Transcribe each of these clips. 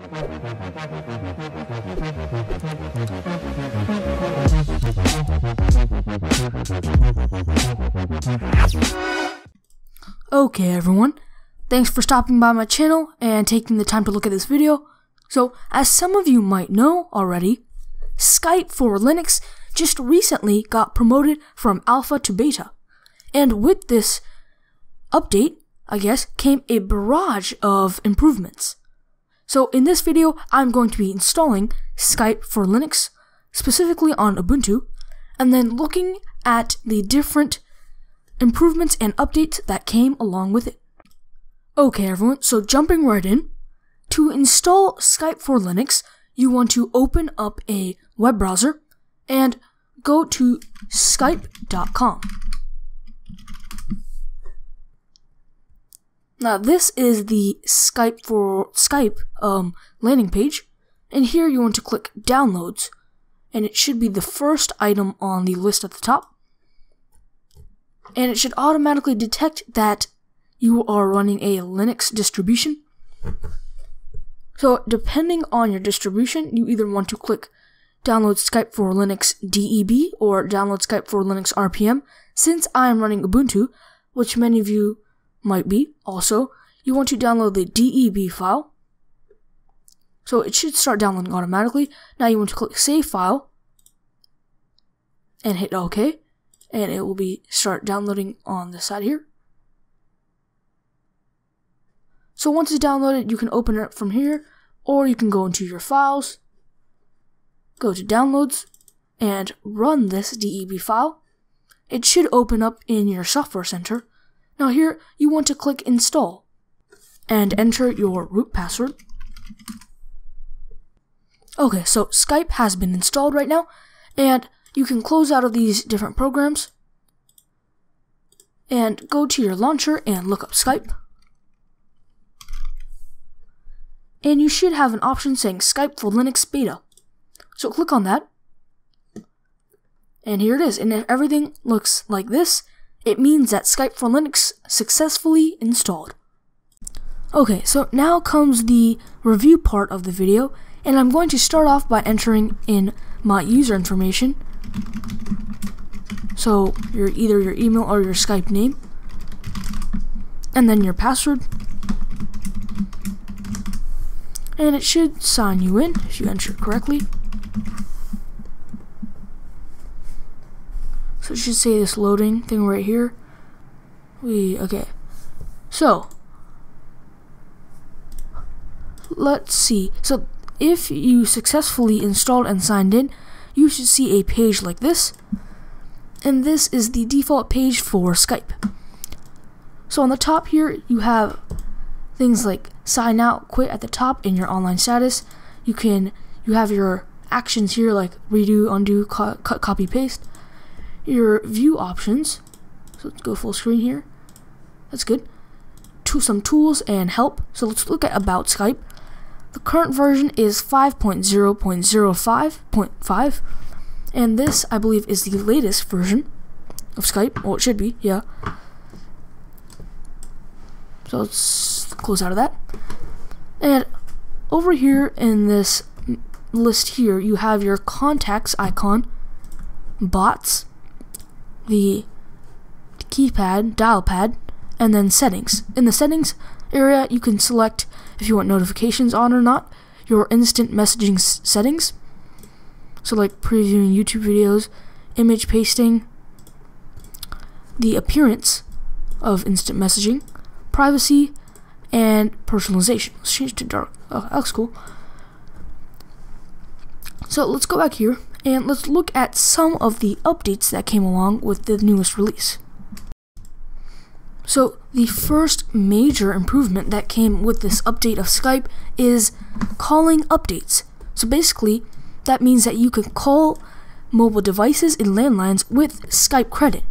Okay everyone, thanks for stopping by my channel and taking the time to look at this video. So, as some of you might know already, Skype for Linux just recently got promoted from alpha to beta. And with this update, I guess, came a barrage of improvements. So in this video, I'm going to be installing Skype for Linux, specifically on Ubuntu, and then looking at the different improvements and updates that came along with it. Okay everyone, so jumping right in, to install Skype for Linux, you want to open up a web browser and go to skype.com. Now this is the Skype landing page, and here you want to click downloads, and it should be the first item on the list at the top, and it should automatically detect that you are running a Linux distribution. So depending on your distribution, you either want to click download Skype for Linux DEB or download Skype for Linux RPM. Since I am running Ubuntu, which many of you might be also, you want to download the DEB file. So it should start downloading automatically. Now you want to click save file and hit OK, and it will start downloading on the side here. So once it's downloaded, you can open it from here, or you can go into your files, go to downloads, and run this DEB file. It should open up in your software center. Now here, you want to click install, and enter your root password. Okay, so Skype has been installed right now, and you can close out of these different programs, and go to your launcher and look up Skype. And you should have an option saying Skype for Linux Beta. So click on that. And here it is. And if everything looks like this, it means that Skype for Linux successfully installed. Okay, so now comes the review part of the video. And I'm going to start off by entering in my user information. So either your email or your Skype name. And then your password. And it should sign you in if you enter it correctly. So it should say this loading thing right here. Okay. So let's see. So if you successfully installed and signed in, you should see a page like this. And this is the default page for Skype. So on the top here, you have things like sign out, quit at the top in your online status. You have your actions here like redo, undo, cut, copy, paste. Your view options. So let's go full screen here. That's good. Some tools and help. So let's look at about Skype. The current version is 5.0.05.5, and this I believe is the latest version of Skype. Well, it should be, yeah. So let's close out of that. And over here in this list here, you have your contacts icon, bots, the keypad, dial pad, and then settings. In the settings area, you can select if you want notifications on or not, your instant messaging settings. So like previewing YouTube videos, image pasting, the appearance of instant messaging, privacy, and personalization. Let's change it to dark. Oh, that looks cool. So let's go back here and let's look at some of the updates that came along with the newest release. So the first major improvement that came with this update of Skype is calling updates. So basically, that means that you can call mobile devices and landlines with Skype credit.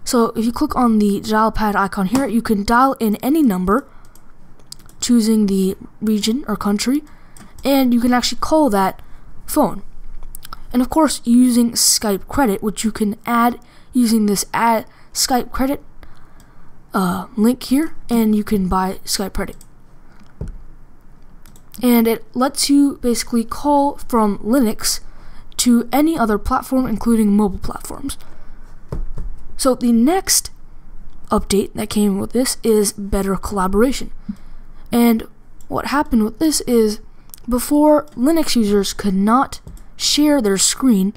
So if you click on the dial pad icon here, you can dial in any number, choosing the region or country, and you can actually call that phone. And of course, using Skype credit, which you can add using this add Skype credit link here, and you can buy Skype credit. and it lets you basically call from Linux to any other platform, including mobile platforms. So the next update that came with this is better collaboration. And what happened with this is, before, Linux users could not share their screen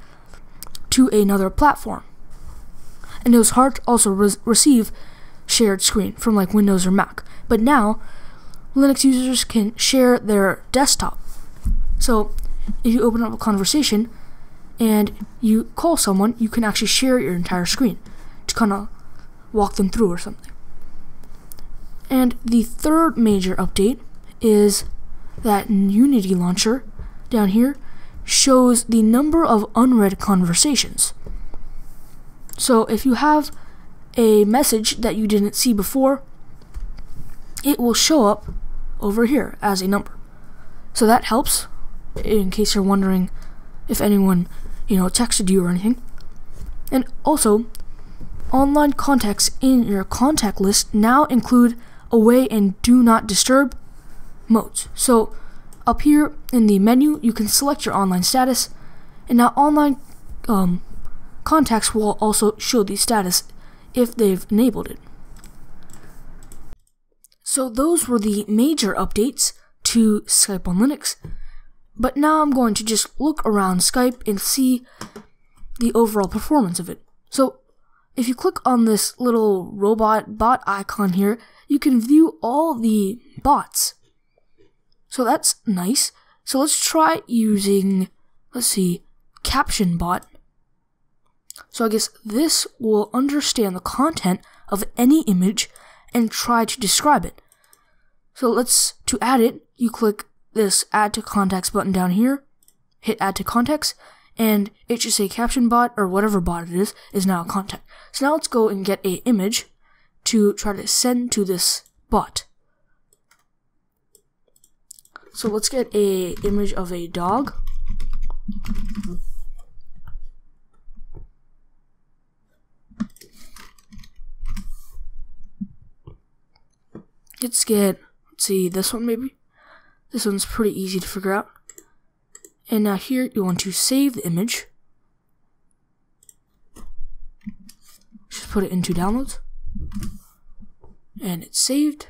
to another platform, and it was hard to also receive shared screen from like Windows or Mac. But now Linux users can share their desktop. So if you open up a conversation and you call someone, you can actually share your entire screen to kind of walk them through or something. And the third major update is that Unity launcher down here shows the number of unread conversations. So if you have a message that you didn't see before, it will show up over here as a number. So that helps in case you're wondering if anyone, texted you or anything. And also, online contacts in your contact list now include away and do not disturb modes. So up here in the menu, you can select your online status, and now online contacts will also show the status if they've enabled it. So those were the major updates to Skype on Linux. But now I'm going to just look around Skype and see the overall performance of it. So if you click on this little bot icon here, you can view all the bots. So that's nice. So let's try using, Caption Bot. So I guess this will understand the content of any image and try to describe it. So to add it, you click this Add to Contacts button down here, hit Add to Contacts, and it should say Caption Bot, or whatever bot it is now a contact. So now let's go and get an image to try to send to this bot. So let's get an image of a dog. Let's see, this one maybe. This one's pretty easy to figure out. And now here you want to save the image. Just put it into downloads. And it's saved.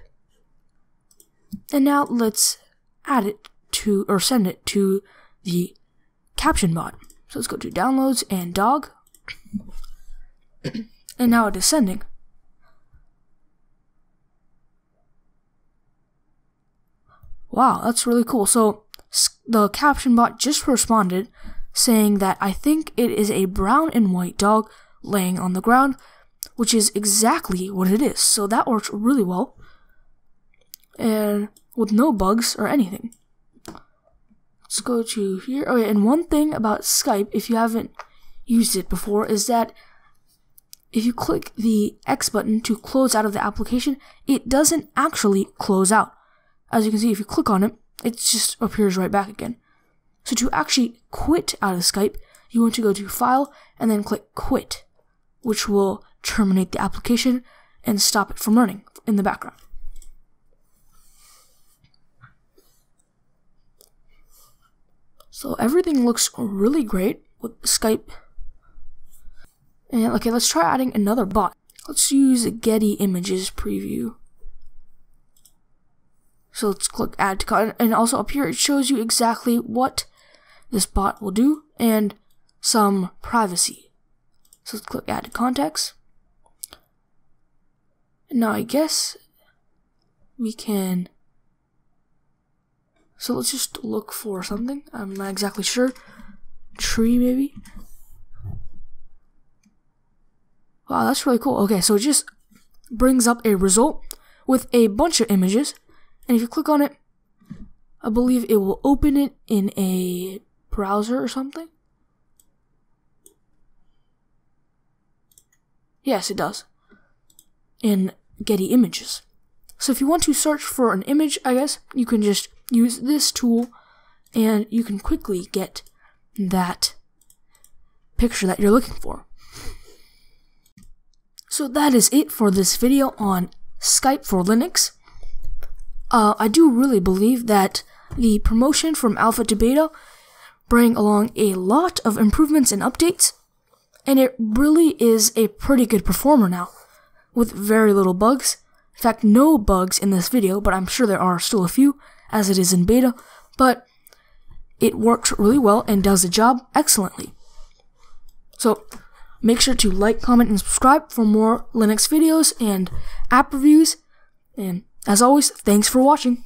And now let's add it to, or send it to the Caption Bot. So let's go to downloads and dog. And now it is sending. Wow, that's really cool. So the Caption Bot just responded saying that I think it is a brown and white dog laying on the ground, which is exactly what it is. So that works really well, and with no bugs or anything. Let's go to here. Oh yeah, and one thing about Skype, if you haven't used it before, is that if you click the X button to close out of the application, it doesn't actually close out. As you can see, if you click on it, it just appears right back again. So to actually quit out of Skype, you want to go to File and then click Quit, which will terminate the application and stop it from running in the background. So everything looks really great with Skype. And okay, let's try adding another bot. Let's use a Getty Images preview. So let's click Add to Content, and also up here it shows you exactly what this bot will do and some privacy. So let's click Add to Contacts. And now I guess we can. So let's just look for something. I'm not exactly sure. Tree maybe. Wow, that's really cool. Okay, so it just brings up a result with a bunch of images. And if you click on it, I believe it will open it in a browser or something. Yes, it does. In Getty Images. So if you want to search for an image, I guess, you can just use this tool and you can quickly get that picture that you're looking for. So that is it for this video on Skype for Linux. I do really believe that the promotion from alpha to beta bring along a lot of improvements and updates, and it really is a pretty good performer now, with very little bugs. In fact, no bugs in this video, but I'm sure there are still a few, as it is in beta, but it works really well and does the job excellently. So, make sure to like, comment, and subscribe for more Linux videos and app reviews, and as always, thanks for watching.